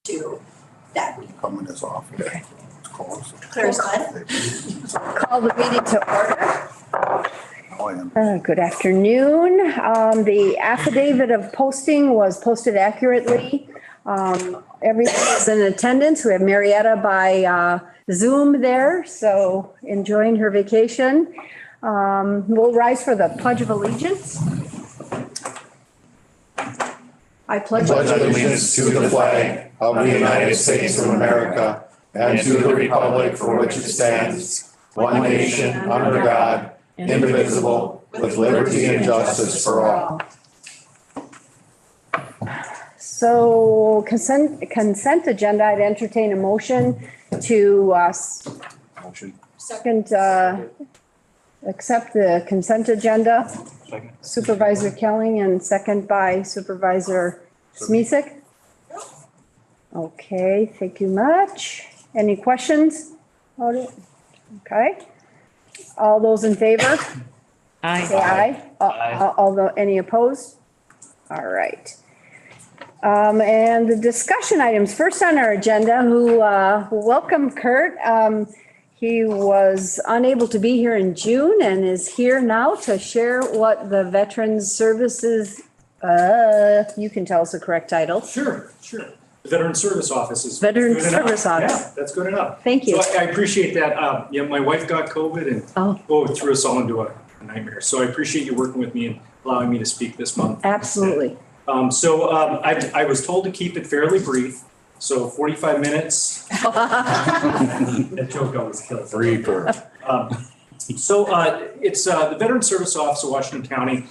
do that week. Coming is off. Okay. It's close. Claire's good. Call the meeting to order. Oh, yeah. Good afternoon. The affidavit of posting was posted accurately. Everyone is in attendance. We have Marietta by Zoom there, so enjoying her vacation. We'll rise for the Pledge of Allegiance. I pledge Pledge allegiance to the flag of the United States of America and to the republic for which it stands, one nation, under God, indivisible, with liberty and justice for all. So consent agenda, I'd entertain a motion to Motion. second, accept the consent agenda. Second. Supervisor Kelly and second by Supervisor Smisek. Okay, thank you much. Any questions? Okay. All those in favor? Aye. Say aye. Although, any opposed? All right. And the discussion items, first on our agenda, welcome Kurt. He was unable to be here in June and is here now to share what the Veterans Services, you can tell us the correct title. Sure. The Veteran Service Office is. Veteran good enough. Service Office. Yeah, that's good enough. Thank you. So I appreciate that. My wife got COVID and it threw us all into a nightmare. So I appreciate you working with me and allowing me to speak this month. Absolutely. I was told to keep it fairly brief. So 45 minutes. That joke always kills. Reaper. It's the Veteran Service Office of Washington County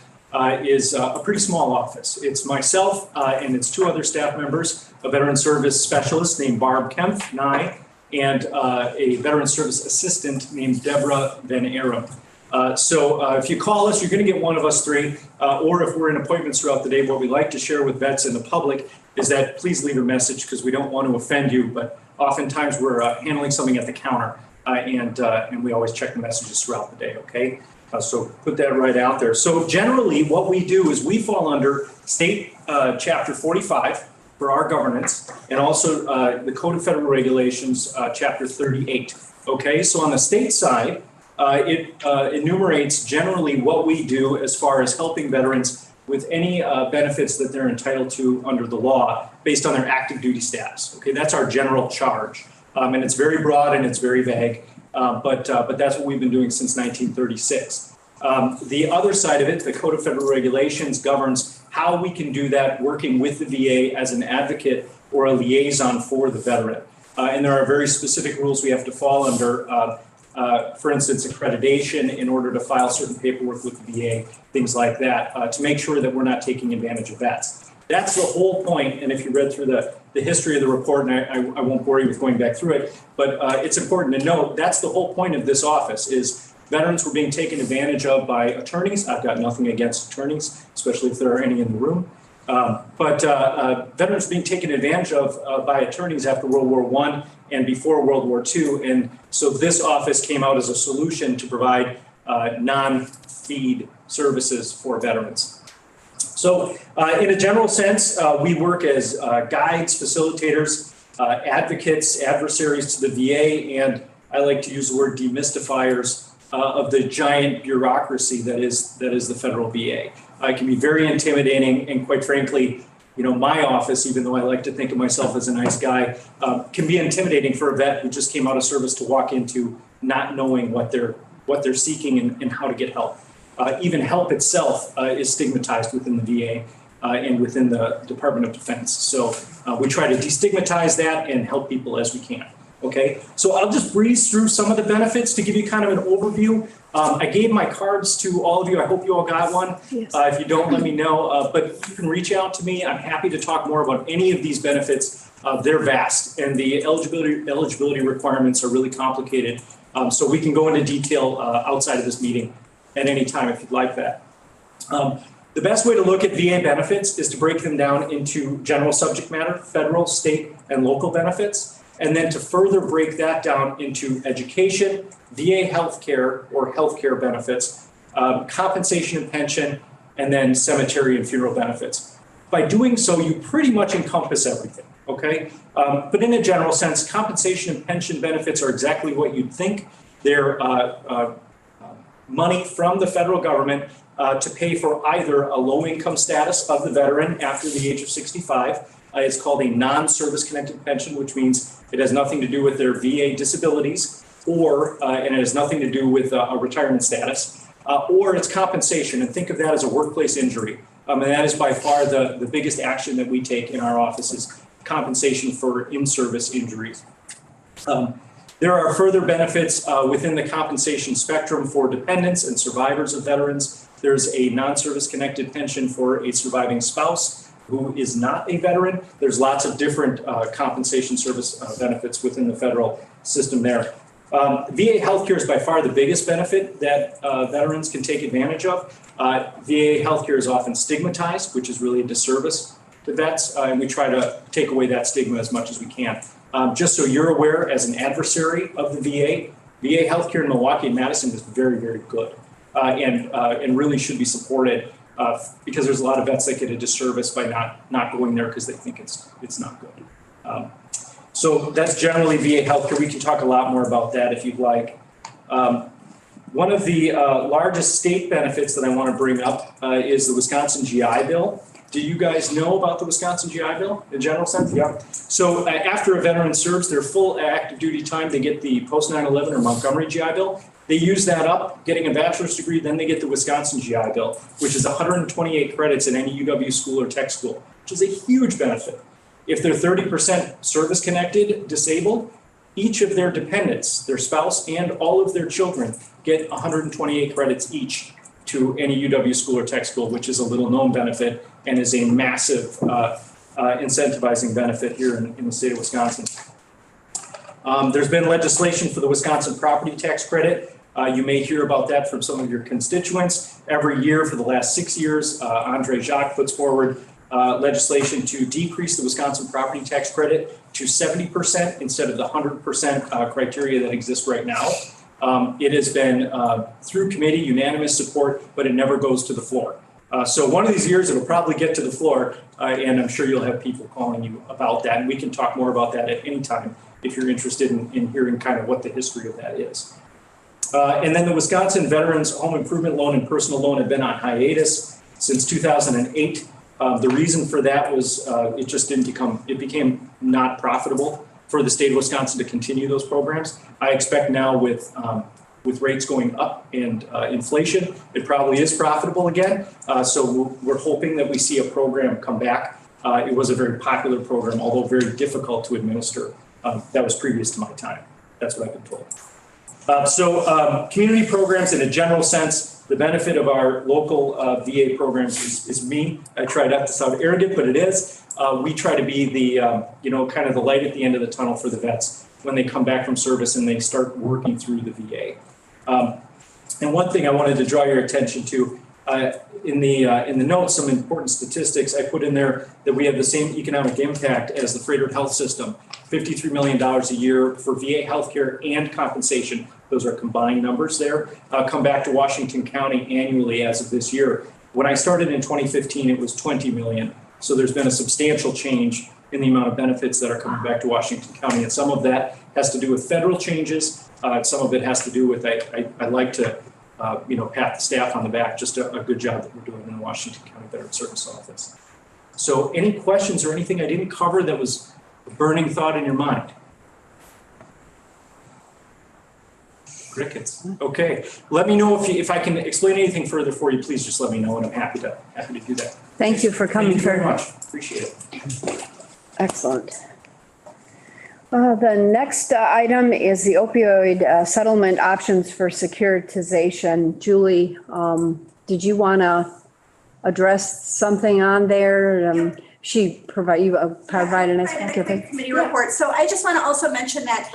is a pretty small office. It's myself and it's two other staff members, a veteran service specialist named Barb Kempf, Nye, and a veteran service assistant named Deborah Van Arum. If you call us, you're going to get one of us three, or if we're in appointments throughout the day, what we like to share with vets and the public is that please leave a message because we don't want to offend you, but oftentimes we're handling something at the counter and we always check the messages throughout the day, okay? So put that right out there. So generally what we do is we fall under state chapter 45 for our governance and also the Code of Federal Regulations, chapter 38, okay? So on the state side, it enumerates generally what we do as far as helping veterans with any benefits that they're entitled to under the law based on their active duty status. Okay, that's our general charge. And it's very broad and it's very vague, but that's what we've been doing since 1936. The other side of it, the Code of Federal Regulations governs how we can do that working with the VA as an advocate or a liaison for the veteran. And there are very specific rules we have to fall under. For instance, accreditation in order to file certain paperwork with the VA, things like that, to make sure that we're not taking advantage of vets. That's the whole point. And if you read through the history of the report, and I won't bore you with going back through it, but it's important to note that's the whole point of this office is veterans were being taken advantage of by attorneys. I've got nothing against attorneys, especially if there are any in the room. But veterans being taken advantage of by attorneys after World War I and before World War II. And so this office came out as a solution to provide non-feed services for veterans. So in a general sense, we work as guides, facilitators, advocates, adversaries to the VA, and I like to use the word demystifiers of the giant bureaucracy that is the federal VA. It can be very intimidating, and quite frankly, my office, even though I like to think of myself as a nice guy, can be intimidating for a vet who just came out of service to walk into not knowing what they're seeking and how to get help. Even help itself is stigmatized within the VA and within the Department of Defense. So we try to destigmatize that and help people as we can. Okay, so I'll just breeze through some of the benefits to give you kind of an overview. I gave my cards to all of you. I hope you all got one. Yes. If you don't, let me know. But you can reach out to me. I'm happy to talk more about any of these benefits. They're vast, and the eligibility requirements are really complicated. So we can go into detail outside of this meeting at any time if you'd like that. The best way to look at VA benefits is to break them down into general subject matter, federal, state, and local benefits. And then to further break that down into education, VA healthcare or healthcare benefits, compensation and pension, and then cemetery and funeral benefits. By doing so, you pretty much encompass everything. okay? But in a general sense, compensation and pension benefits are exactly what you'd think. They're money from the federal government to pay for either a low income status of the veteran after the age of 65. It's called a non-service connected pension, which means it has nothing to do with their VA disabilities and it has nothing to do with a retirement status, or it's compensation. And think of that as a workplace injury. And that is by far the biggest action that we take in our office is compensation for in-service injuries. There are further benefits within the compensation spectrum for dependents and survivors of veterans. There's a non-service connected pension for a surviving spouse who is not a veteran. There's lots of different compensation service benefits within the federal system there. VA healthcare is by far the biggest benefit that veterans can take advantage of. VA healthcare is often stigmatized, which is really a disservice to vets, and we try to take away that stigma as much as we can. Just so you're aware, as an adversary of the VA healthcare in Milwaukee and Madison is very, very good and really should be supported because there's a lot of vets that get a disservice by not going there because they think it's not good. So that's generally VA healthcare. We can talk a lot more about that if you'd like. One of the largest state benefits that I want to bring up is the Wisconsin GI Bill. Do you guys know about the Wisconsin GI Bill in general sense? Yeah. So after a veteran serves their full active duty time, they get the post 9/11 or Montgomery GI Bill. They use that up, getting a bachelor's degree, then they get the Wisconsin GI Bill, which is 128 credits in any UW school or tech school, which is a huge benefit. If they're 30% service connected, disabled, each of their dependents, their spouse and all of their children get 128 credits each to any UW school or tech school, which is a little known benefit and is a massive incentivizing benefit here in the state of Wisconsin. There's been legislation for the Wisconsin property tax credit. You may hear about that from some of your constituents. Every year for the last 6 years, Andre Jacques puts forward legislation to decrease the Wisconsin property tax credit to 70% instead of the 100% criteria that exists right now. It has been through committee unanimous support, but it never goes to the floor. So one of these years it'll probably get to the floor, and I'm sure you'll have people calling you about that, and we can talk more about that at any time if you're interested in hearing kind of what the history of that is. And then the Wisconsin Veterans Home Improvement Loan and Personal Loan have been on hiatus since 2008. The reason for that was it became not profitable for the state of Wisconsin to continue those programs. I expect now with rates going up and inflation, it probably is profitable again. So we're hoping that we see a program come back. It was a very popular program, although very difficult to administer. That was previous to my time. That's what I've been told. So community programs in a general sense, the benefit of our local VA programs is me. I try not to sound arrogant, but it is. We try to be the, kind of the light at the end of the tunnel for the vets when they come back from service and they start working through the VA. And one thing I wanted to draw your attention to, in the notes, some important statistics I put in there that we have the same economic impact as the Frederick Health System, $53 million a year for VA healthcare and compensation. Those are combined numbers there. Come back to Washington County annually as of this year. When I started in 2015, it was 20 million. So there's been a substantial change in the amount of benefits that are coming back to Washington County. And some of that has to do with federal changes. Some of it has to do with, I like to, pat the staff on the back, just a good job that we're doing in the Washington County Veteran Service Office. So any questions or anything I didn't cover that was a burning thought in your mind? Crickets. Okay. Let me know if I can explain anything further for you. Please just let me know, and I'm happy to do that. Thank you for coming. Thank you very much. Appreciate it. Excellent. The next item is the opioid settlement options for securitization. Julie, did you want to address something on there? She provided an explanation. Committee report. So I just want to also mention that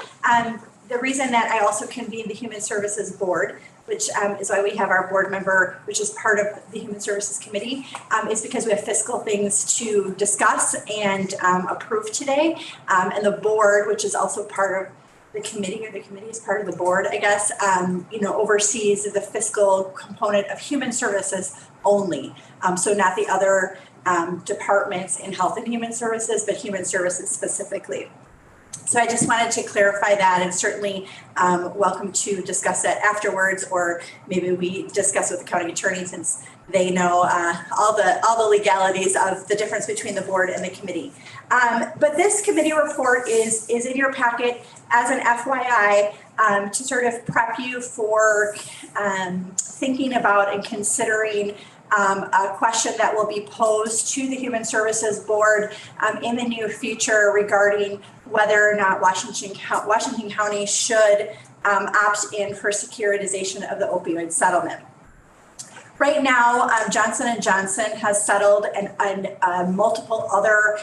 the reason that I also convened the Human Services Board, which is why we have our board member, which is part of the Human Services Committee, is because we have fiscal things to discuss and approve today. And the board, which is also part of the committee, or the committee is part of the board, I guess, oversees the fiscal component of human services only. So not the other departments in Health and Human Services, but Human Services specifically. So I just wanted to clarify that, and certainly welcome to discuss that afterwards, or maybe we discuss with the county attorney since they know all the legalities of the difference between the board and the committee. But this committee report is in your packet as an FYI to sort of prep you for thinking about and considering a question that will be posed to the Human Services Board in the near future regarding whether or not Washington County should opt in for securitization of the opioid settlement. Right now, Johnson & Johnson has settled and multiple other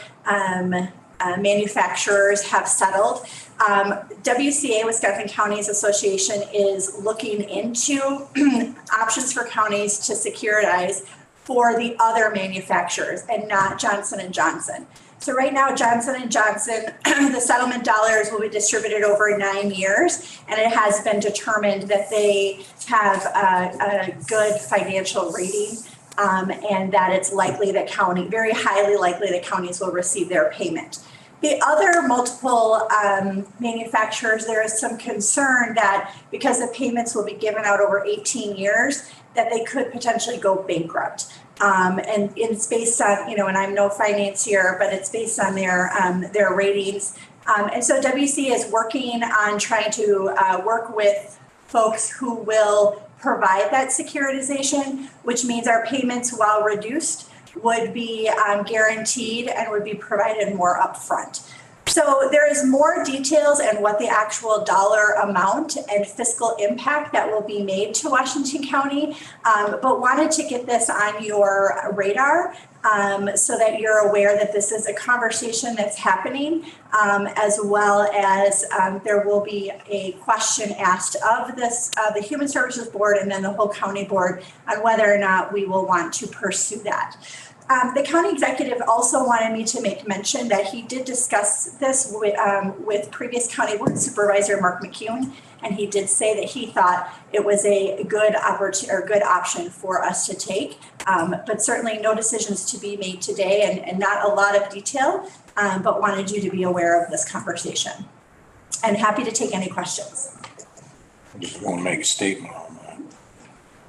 manufacturers have settled. WCA, Wisconsin Counties Association, is looking into options for counties to securitize for the other manufacturers and not Johnson & Johnson. So right now, Johnson & Johnson, the settlement dollars will be distributed over 9 years, and it has been determined that they have a good financial rating and that it's likely that very highly likely that counties will receive their payment. The other multiple manufacturers, there is some concern that because the payments will be given out over 18 years, that they could potentially go bankrupt. And it's based on, and I'm no financier, but it's based on their ratings. And so WC is working on trying to work with folks who will provide that securitization, which means our payments, while reduced, would be guaranteed and would be provided more upfront. So there is more details and what the actual dollar amount and fiscal impact that will be made to Washington County, but wanted to get this on your radar so that you're aware that this is a conversation that's happening, as well as there will be a question asked of the Human Services Board and then the whole county board on whether or not we will want to pursue that. The county executive also wanted me to make mention that he did discuss this with previous county board supervisor Mark McCune, and he did say that he thought it was a good option for us to take, but certainly no decisions to be made today and not a lot of detail, but wanted you to be aware of this conversation. And happy to take any questions. I just want to make a statement on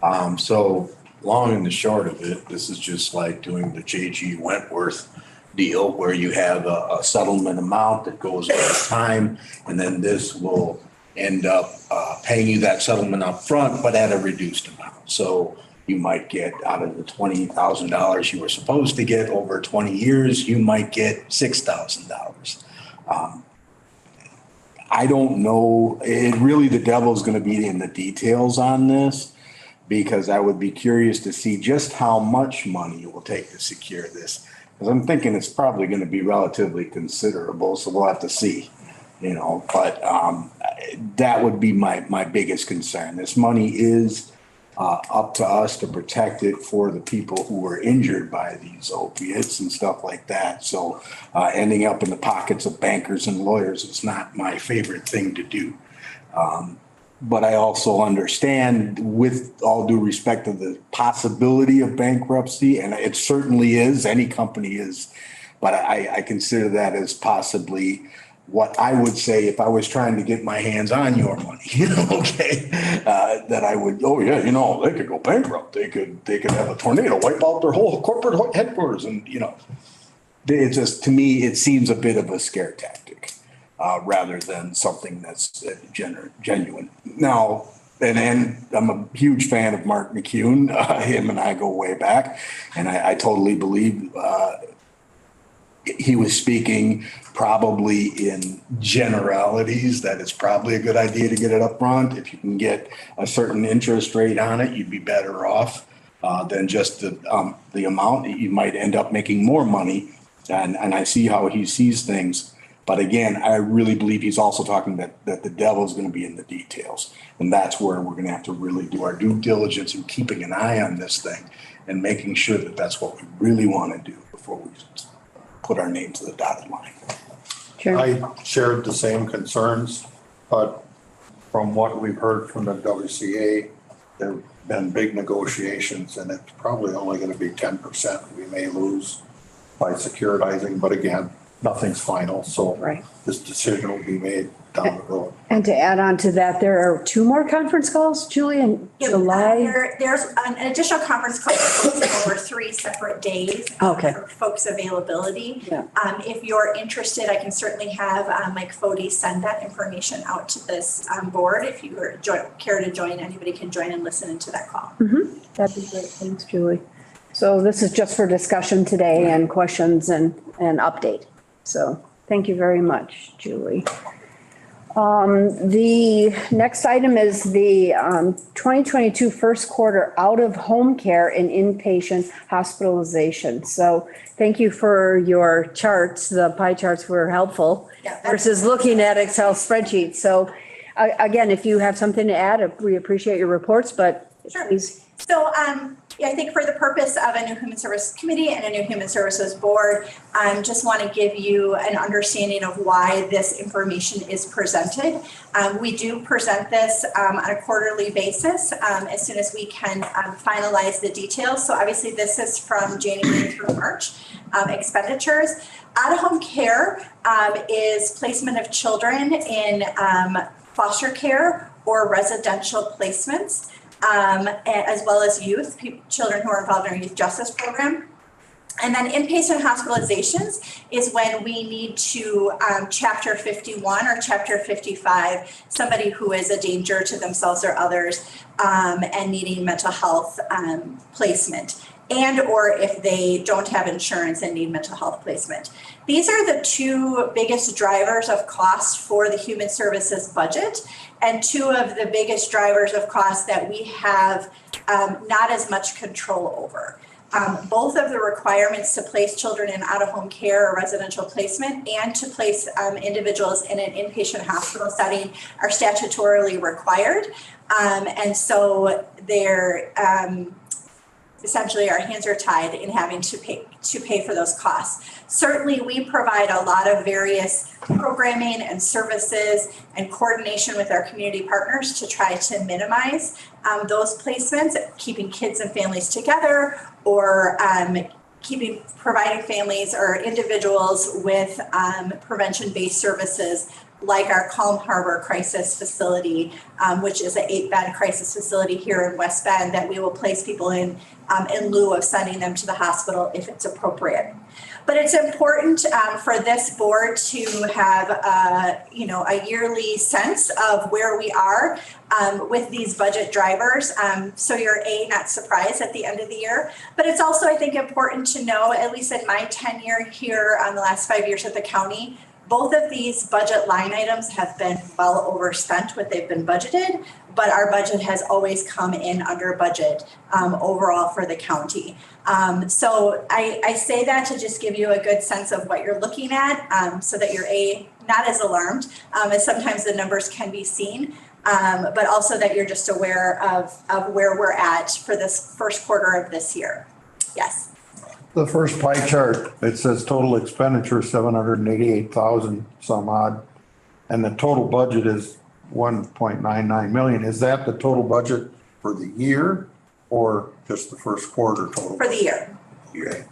that. So long and the short of it, this is just like doing the J.G. Wentworth deal where you have a settlement amount that goes over time, and then this will end up paying you that settlement up front, but at a reduced amount. So you might get out of the $20,000 you were supposed to get over 20 years, you might get $6,000. I don't know. The devil's going to be in the details on this, because I would be curious to see just how much money it will take to secure this. Because I'm thinking it's probably going to be relatively considerable, so we'll have to see, but that would be my biggest concern. This money is up to us to protect it for the people who were injured by these opiates and stuff like that. So ending up in the pockets of bankers and lawyers is not my favorite thing to do. But I also understand, with all due respect to the possibility of bankruptcy, and it certainly is, any company is, but I consider that as possibly what I would say if I was trying to get my hands on your money, that I would, they could go bankrupt. They could have a tornado wipe out their whole corporate headquarters. And, it just, to me, it seems a bit of a scare tactic. Rather than something that's genuine. Now, and I'm a huge fan of Mark McCune. Him and I go way back, and I totally believe he was speaking probably in generalities that it's probably a good idea to get it up front. If you can get a certain interest rate on it, you'd be better off than just the amount. You might end up making more money, and I see how he sees things. But again, I really believe he's also talking that the devil's going to be in the details. And that's where we're going to have to really do our due diligence in keeping an eye on this thing and making sure that that's what we really want to do before we put our name to the dotted line. Sure. I shared the same concerns, but from what we've heard from the WCA, they're been big negotiations, and it's probably only gonna be 10% we may lose by securitizing, but again, nothing's final, so Right. this decision will be made down the road. And to add on to that, there are 2 more conference calls, Julie, in July? There's an additional conference call over 3 separate days. Okay. For folks' availability. Yeah. If you're interested, I can certainly have Mike Fody send that information out to this board. If you care to join, anybody can join and listen into that call. That'd be great. Thanks, Julie. So this is just for discussion today and questions and update. So thank you very much, Julie. The next item is the 2022 first quarter out-of-home care and inpatient hospitalization. So thank you for your charts. The pie charts were helpful Yeah. versus looking at Excel spreadsheets. So again, if you have something to add, we appreciate your reports, but Sure. please. So, I think for the purpose of a new Human Services Committee and a new Human Services Board, just want to give you an understanding of why this information is presented. We do present this on a quarterly basis as soon as we can finalize the details. So obviously this is from January through March expenditures. Out-of-home care is placement of children in foster care or residential placements. As well as youth, children who are involved in our youth justice program. And then inpatient hospitalizations is when we need to Chapter 51 or Chapter 55, somebody who is a danger to themselves or others and needing mental health placement. And or if they don't have insurance and need mental health placement. These are the 2 biggest drivers of cost for the Human Services budget, and 2 of the biggest drivers of cost that we have not as much control over. Both of the requirements to place children in out-of-home care or residential placement and to place individuals in an inpatient hospital setting are statutorily required. And so they're essentially our hands are tied in having to pay for those costs. Certainly, we provide a lot of various programming and services and coordination with our community partners to try to minimize those placements, keeping kids and families together, or providing families or individuals with prevention-based services like our Calm Harbor Crisis Facility, which is an 8-bed crisis facility here in West Bend that we will place people in lieu of sending them to the hospital if it's appropriate. But it's important for this board to have a yearly sense of where we are with these budget drivers. So you're not surprised at the end of the year. But it's also, I think, important to know, at least in my tenure here on the last 5 years at the county, both of these budget line items have been well overspent what they've been budgeted, but our budget has always come in under budget overall for the county. So I say that to just give you a good sense of what you're looking at so that you're not as alarmed as sometimes the numbers can be seen, but also that you're just aware of where we're at for this first quarter of this year. Yes. The first pie chart, it says total expenditure 788,000 some odd, and the total budget is 1.99 million. Is that the total budget for the year or just the first quarter total? For the year. Okay,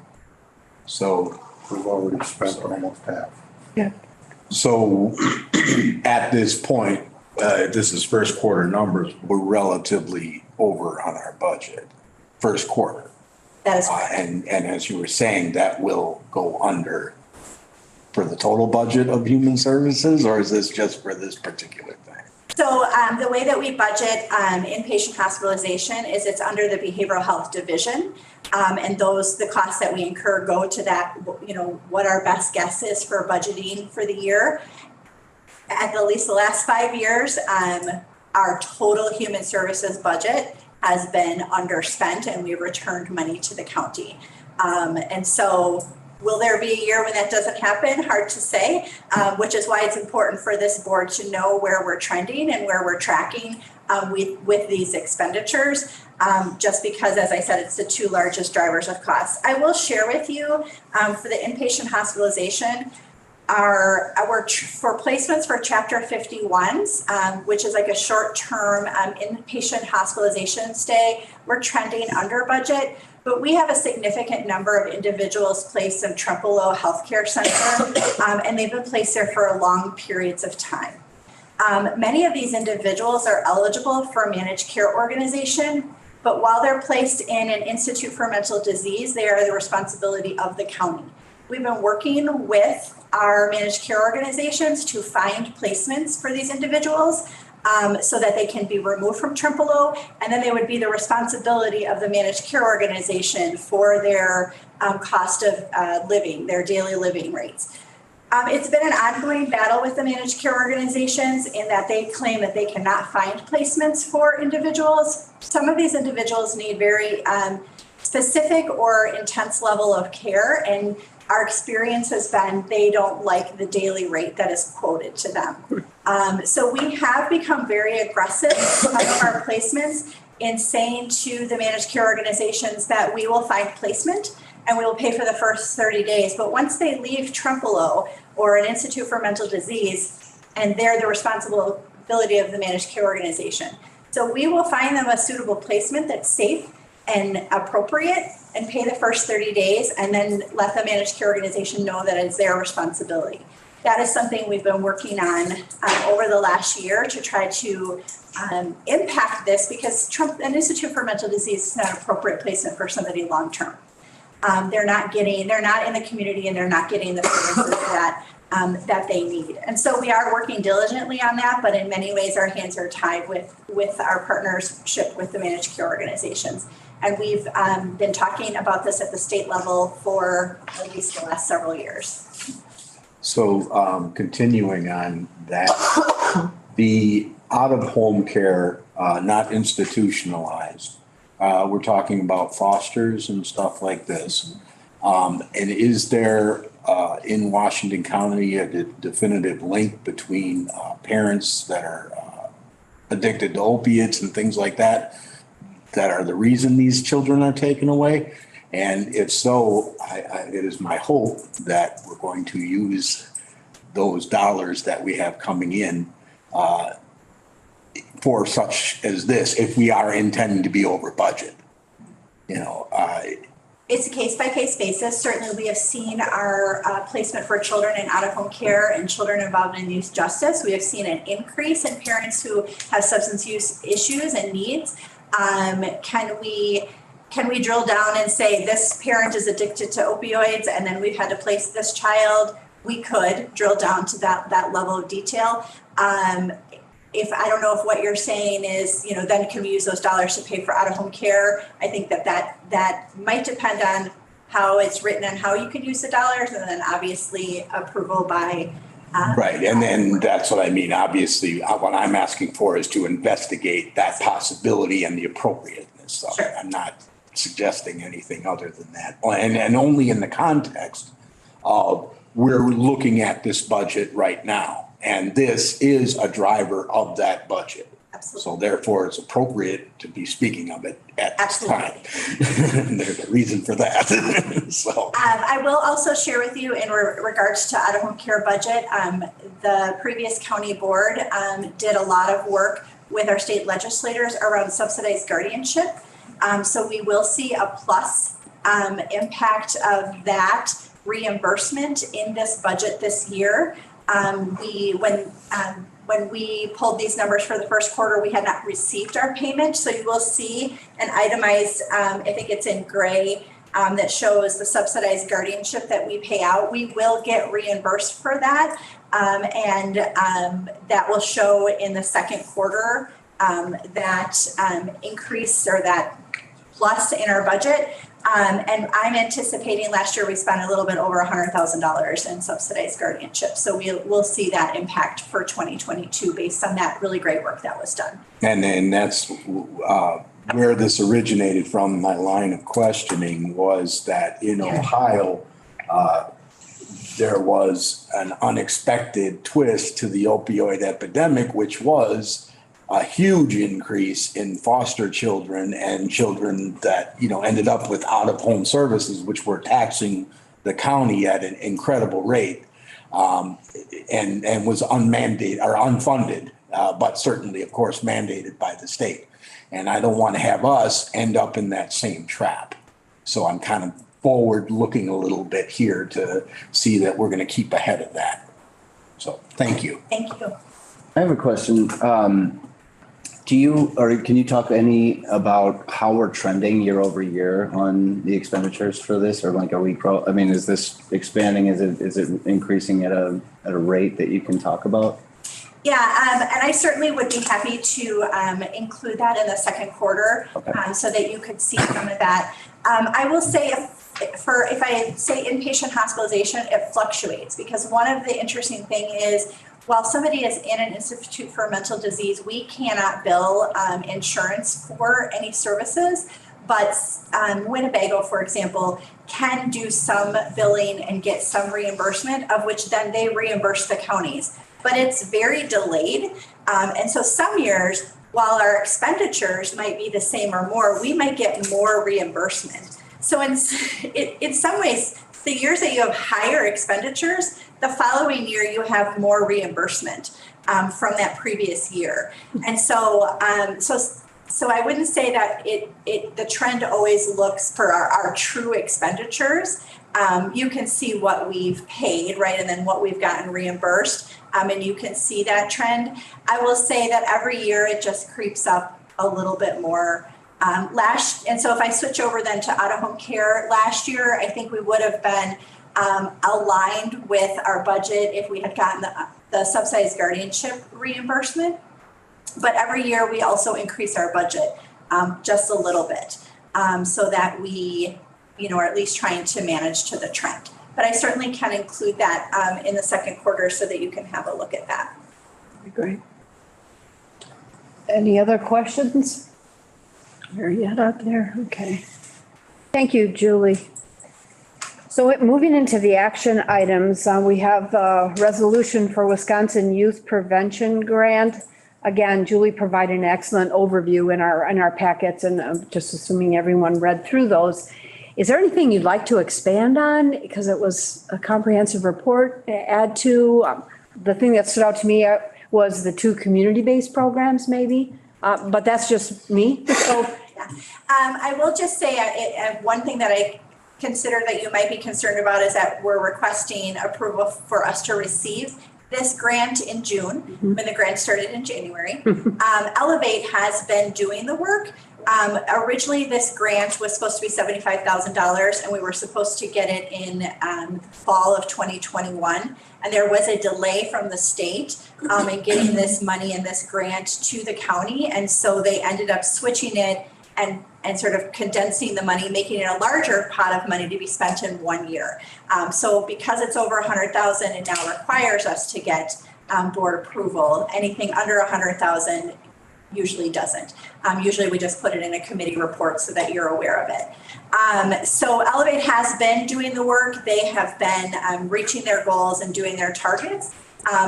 So, we've already spent almost half. so at this point, this is first quarter numbers, we're relatively over on our budget, first quarter. That is correct. And as you were saying, that will go under for the total budget of human services, or is this just for this particular thing? So the way that we budget inpatient hospitalization is it's under the behavioral health division. And the costs that we incur go to that, what our best guess is for budgeting for the year. At least the last 5 years, our total human services budget has been underspent and we returned money to the county. And so will there be a year when that doesn't happen? Hard to say, which is why it's important for this board to know where we're trending and where we're tracking with these expenditures, just because, as I said, it's the 2 largest drivers of costs. I will share with you for the inpatient hospitalization, for placements for Chapter 51s, which is like a short-term inpatient hospitalization stay, we're trending under budget. But we have a significant number of individuals placed in Trempealeau Healthcare Center, and they've been placed there for long periods of time. Many of these individuals are eligible for a managed care organization, but while they're placed in an institute for mental disease, they are the responsibility of the county. We've been working with our managed care organizations to find placements for these individuals so that they can be removed from Trempealeau, and then they would be the responsibility of the managed care organization for their cost of living, their daily living rates. It's been an ongoing battle with the managed care organizations in that they claim that they cannot find placements for individuals. Some of these individuals need very specific or intense level of care, and our experience has been they don't like the daily rate that is quoted to them. So we have become very aggressive with our placements in saying to the managed care organizations that we will find placement and we will pay for the first 30 days. But once they leave Trempealeau or an Institute for Mental Disease, and they're the responsibility of the managed care organization. So we will find them a suitable placement that's safe and appropriate and pay the first 30 days and then let the managed care organization know that it's their responsibility. That is something we've been working on over the last year to try to impact this, because an Institute for Mental Disease is not an appropriate placement for somebody long-term. They're not in the community and they're not getting the services that they need. And so we are working diligently on that, but in many ways our hands are tied with our partnership with the managed care organizations. And we've been talking about this at the state level for at least the last several years. So continuing on that, the out-of-home care, not institutionalized, we're talking about fosters and stuff like this. And is there in Washington County a definitive link between parents that are addicted to opiates and things like that are the reason these children are taken away? And if so, it is my hope that we're going to use those dollars that we have coming in for such as this, if we are intending to be over budget. It's a case-by-case basis. Certainly, we have seen our placement for children in out-of-home care and children involved in youth justice. We have seen an increase in parents who have substance use issues and needs. Can we drill down and say this parent is addicted to opioids and then we've had to place this child? We could drill down to that level of detail. If I don't know if what you're saying is, then can we use those dollars to pay for out-of-home care? I think that might depend on how it's written and how you can use the dollars, and then obviously approval by. Right, and then that's what I mean. Obviously, what I'm asking for is to investigate that possibility and the appropriateness of it. I'm not suggesting anything other than that, and only in the context of we're looking at this budget right now. And this is a driver of that budget. Absolutely. So therefore, it's appropriate to be speaking of it at this time. And there's a reason for that. So I will also share with you in regards to out-of-home care budget, the previous county board did a lot of work with our state legislators around subsidized guardianship. So we will see a plus impact of that reimbursement in this budget this year. When we pulled these numbers for the first quarter, we had not received our payment. So you will see an itemized, I think it's in gray, that shows the subsidized guardianship that we pay out. We will get reimbursed for that. And that will show in the second quarter that increase or that plus in our budget. And I'm anticipating last year we spent a little bit over $100,000 in subsidized guardianship. So we'll see that impact for 2022 based on that really great work that was done. and that's where this originated from. My line of questioning was that in Ohio, there was an unexpected twist to the opioid epidemic, which was a huge increase in foster children and children that, ended up with out-of-home services, which were taxing the county at an incredible rate. and was unmandated or unfunded, but certainly, of course, mandated by the state. And I don't want to have us end up in that same trap. So I'm kind of forward looking a little bit here to see that we're going to keep ahead of that. So thank you. Thank you. I have a question. Can you talk any about how we're trending year over year on the expenditures for this, or like, is this expanding? Is it increasing at a rate that you can talk about? Yeah, and I certainly would be happy to include that in the second quarter, Okay. so that you could see some of that. I will say if I say inpatient hospitalization, it fluctuates, because one of the interesting thing is, while somebody is in an institute for mental disease, we cannot bill insurance for any services. But Winnebago, for example, can do some billing and get some reimbursement, of which then they reimburse the counties. But it's very delayed. And so some years, while our expenditures might be the same or more, we might get more reimbursement. So in some ways, the years that you have higher expenditures, the following year you have more reimbursement from that previous year. And so I wouldn't say that the trend always looks for our true expenditures. You can see what we've paid, right, and then what we've gotten reimbursed, and you can see that trend. I will say that every year it just creeps up a little bit more. And so if I switch over then to out-of-home care, last year I think we would have been aligned with our budget if we had gotten the subsidized guardianship reimbursement. But every year we also increase our budget just a little bit, so that we, are at least trying to manage to the trend. But I certainly can include that in the second quarter so that you can have a look at that. Great. Any other questions? Are you out there? Okay. Thank you, Julie. So moving into the action items, we have a resolution for Wisconsin Youth Prevention Grant. Again, Julie provided an excellent overview in our packets, and I'm just assuming everyone read through those. Is there anything you'd like to expand on? Because it was a comprehensive report to add to. The thing that stood out to me was the 2 community-based programs maybe, but that's just me. So I will just say one thing that I consider that you might be concerned about is that we're requesting approval for us to receive this grant in June, when the grant started in January. Elevate has been doing the work. Originally, this grant was supposed to be $75,000, and we were supposed to get it in fall of 2021. And there was a delay from the state in getting this money and this grant to the county. And so they ended up switching it and sort of condensing the money, making it a larger pot of money to be spent in 1 year. So because it's over $100,000, it now requires us to get board approval. Anything under $100,000 usually doesn't. Usually we just put it in a committee report so that you're aware of it. So Elevate has been doing the work. They have been reaching their goals and doing their targets.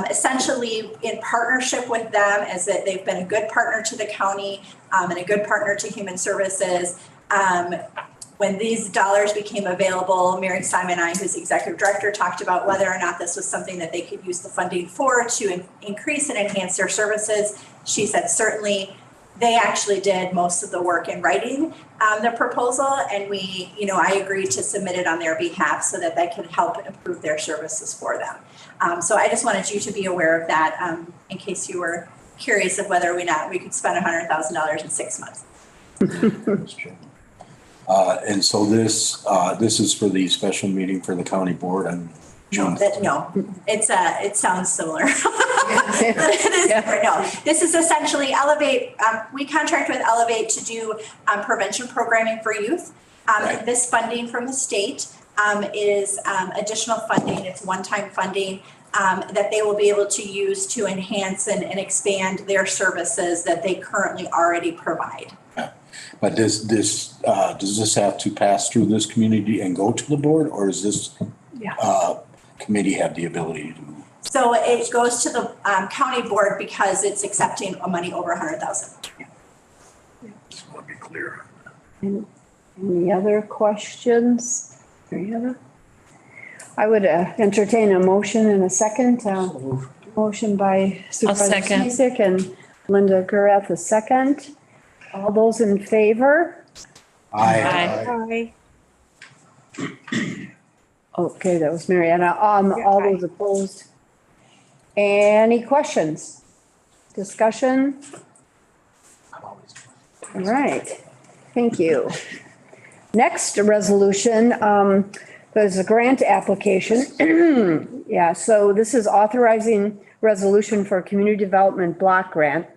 Essentially in partnership with them, as that they've been a good partner to the county and a good partner to Human Services. When these dollars became available, Mary Simon and I, who's the executive director, talked about whether or not this was something that they could use the funding for to increase and enhance their services. She said certainly. They actually did most of the work in writing the proposal, and I agreed to submit it on their behalf so that that could help improve their services for them. So I just wanted you to be aware of that in case you were curious of whether or not we could spend $100,000 in 6 months. And so this is for the special meeting for the county board on June. No, it sounds similar. No, this is essentially Elevate. We contract with Elevate to do prevention programming for youth. Right. This funding from the state is additional funding. It's one-time funding that they will be able to use to enhance and expand their services that they currently already provide. But does this have to pass through this community and go to the board, or is this committee have the ability to? So it goes to the county board because it's accepting money over $100,000. Just want to be clear. Any other questions? Any other? I would entertain a motion in a second. Motion by Supervisor second. Sisek and Linda Gurath, a second. All those in favor? Aye. Okay, that was Mariana. All those opposed? Any questions? Discussion? All right, thank you. Next resolution, there's a grant application. Yeah, so this is authorizing resolution for a community development block grant.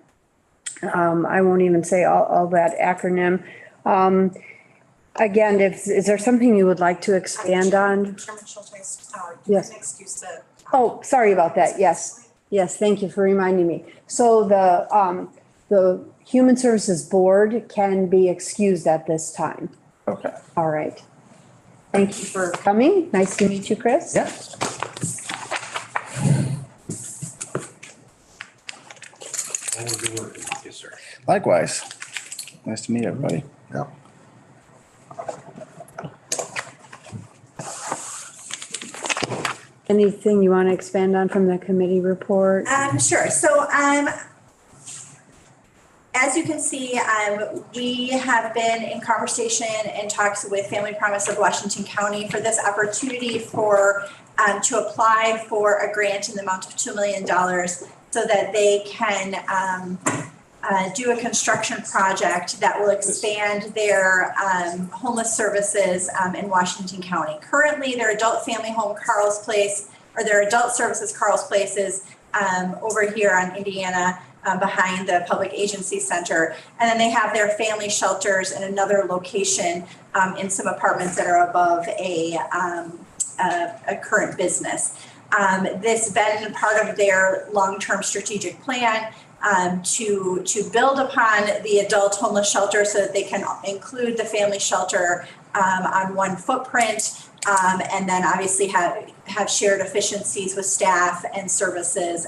I won't even say all that acronym. Again, is there something you would like to expand on? Chairman Schulteis, Yes. excuse the. Oh, sorry about that. Yes. Yes, thank you for reminding me. So the Human Services Board can be excused at this time. Okay. All right. Thank you for coming. Nice to meet you, Chris. Yeah. Yes, sir. Likewise. Nice to meet everybody. Yeah. Anything you want to expand on from the committee report? Sure. So, as you can see, we have been in conversation and talks with Family Promise of Washington County for this opportunity to apply for a grant in the amount of $2 million so that they can do a construction project that will expand their homeless services in Washington County. Currently, their adult family home Carl's Place, or their adult services Carl's Place is over here on Indiana behind the Public Agency Center. And then they have their family shelters in another location in some apartments that are above a current business. This has been part of their long-term strategic plan to build upon the adult homeless shelter so that they can include the family shelter on one footprint, and then obviously have shared efficiencies with staff and services.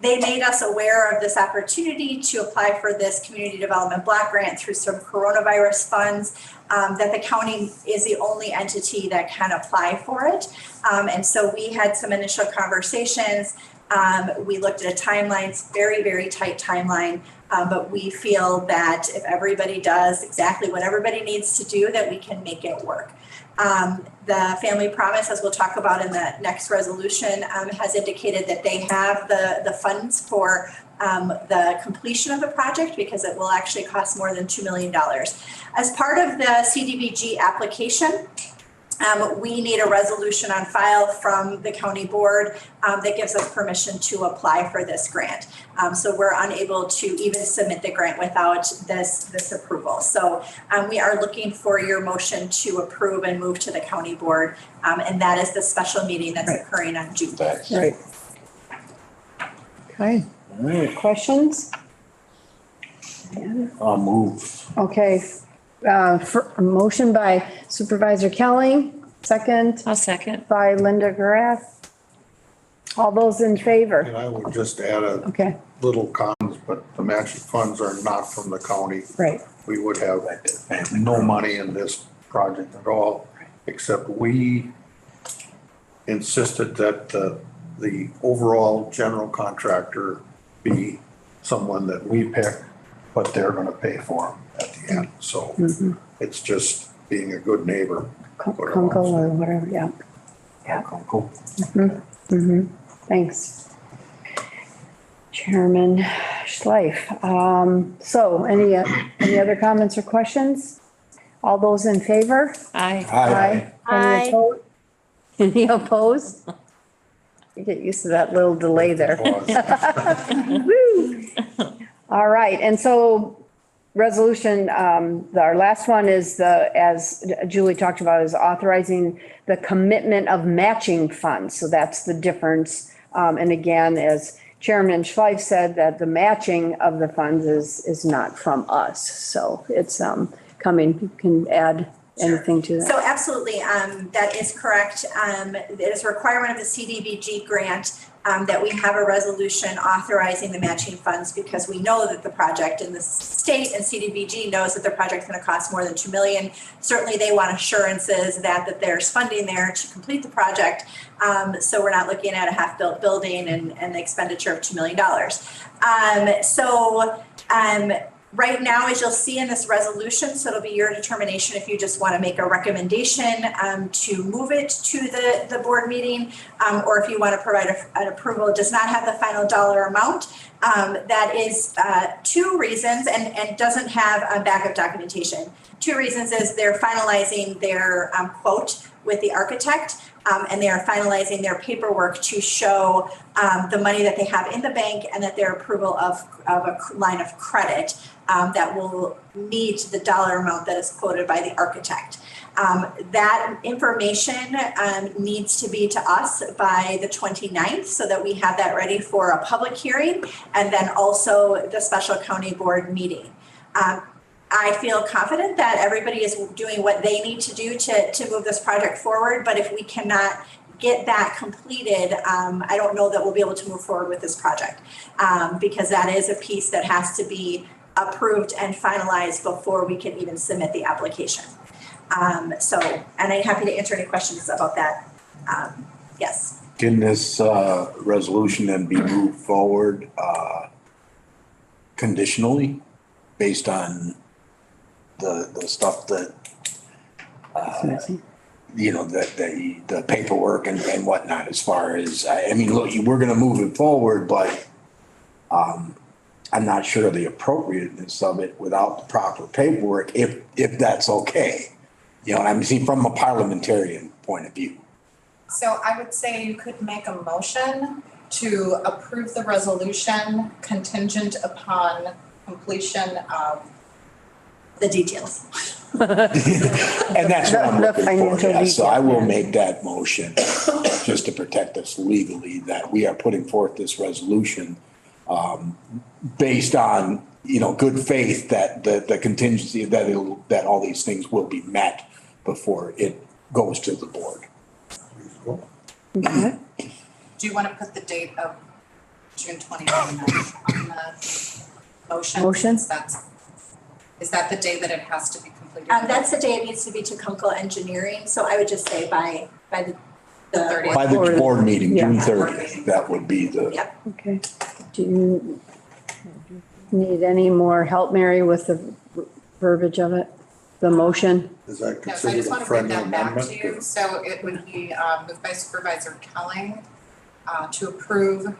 They made us aware of this opportunity to apply for this community development block grant through some coronavirus funds, that the county is the only entity that can apply for it. And so we had some initial conversations. We looked at a timeline, it's very, very tight timeline, but we feel that if everybody does exactly what everybody needs to do, that we can make it work. The Family Promise, as we'll talk about in the next resolution, has indicated that they have the funds for the completion of the project because it will actually cost more than $2 million. As part of the CDBG application, we need a resolution on file from the county board that gives us permission to apply for this grant. So we're unable to even submit the grant without this approval. So we are looking for your motion to approve and move to the county board. And that is the special meeting that's occurring on June 3rd. Right. Okay. All right, Questions? I'll move. Okay. For a motion by Supervisor Kelly, second I'll second. by Linda Gurath. All those in favor? And I would just add a Okay, little cons, but the matching funds are not from the county. right. We would have no money in this project at all, except we insisted that the overall general contractor be someone that we pick, but they're gonna pay for them at the end. So it's just being a good neighbor. Kunkel or whatever, yeah. Cool. Thanks. Chairman Schleif. So any other comments or questions? All those in favor? Aye. Any opposed? Any opposed? You get used to that little delay there. Woo. All right, and so resolution, our last one is as Julie talked about, is authorizing the commitment of matching funds. So that's the difference. And again, as Chairman Schleif said, that the matching of the funds is not from us. So it's coming, you can add anything to that? So absolutely, that is correct. It is a requirement of the CDBG grant that we have a resolution authorizing the matching funds because we know that the project in the state and CDBG knows that the project's going to cost more than $2 million. Certainly, they want assurances that there's funding there to complete the project. So we're not looking at a half-built building and the expenditure of $2 million. Right now, as you'll see in this resolution, so it'll be your determination if you just want to make a recommendation to move it to the board meeting, or if you want to provide an approval. It does not have the final dollar amount. That is two reasons and doesn't have backup documentation. Two reasons is they're finalizing their quote with the architect. And they are finalizing their paperwork to show the money that they have in the bank and that their approval of a line of credit that will meet the dollar amount that is quoted by the architect. That information needs to be to us by the 29th so that we have that ready for a public hearing and then also the special county board meeting. I feel confident that everybody is doing what they need to do to move this project forward, but if we cannot get that completed, I don't know that we'll be able to move forward with this project because that is a piece that has to be approved and finalized before we can even submit the application. And I'm happy to answer any questions about that. Yes. Can this resolution then be moved forward conditionally based on the stuff that, the paperwork and whatnot, as far as, I mean, look, we're going to move it forward, but I'm not sure of the appropriateness of it without the proper paperwork, if that's okay. I mean, from a parliamentarian point of view. So I would say you could make a motion to approve the resolution contingent upon completion of the details. And that's what I'm The looking for. financial Yeah. So I will detail. make that motion just to protect us legally, that we are putting forth this resolution based on, good faith that the contingency that all these things will be met before it goes to the board. Okay. do you want to put the date of June 29th on the motion? Motion? Is that the day that it has to be completed? That's the day it needs to be to Kunkel Engineering. So I would just say by the 30th. By the Or- board meeting, June Yeah. 30th, that would be the. Yeah. Okay. Do you need any more help, Mary, with the verbiage of it? The motion? Is that No, so I considered just a want to bring friendly that back amendment? to you. So it would be moved by Supervisor Kelling to approve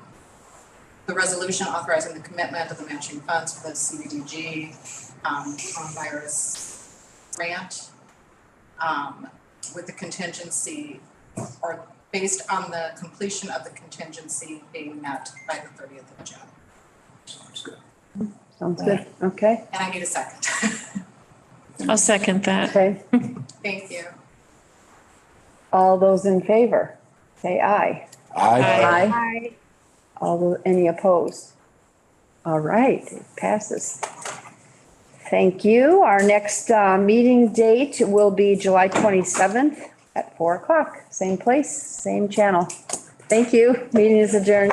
the resolution authorizing the commitment of the matching funds for the CDBG coronavirus grant with the contingency, or based on the completion of the contingency being met by the 30th of June. Sounds good. Okay. And I need a second. I'll second that. Okay. Thank you. All those in favor, say aye. Aye. Any opposed? All right, it passes. Thank you. Our next meeting date will be July 27th at 4:00. Same place, same channel. Thank you. Meeting is adjourned.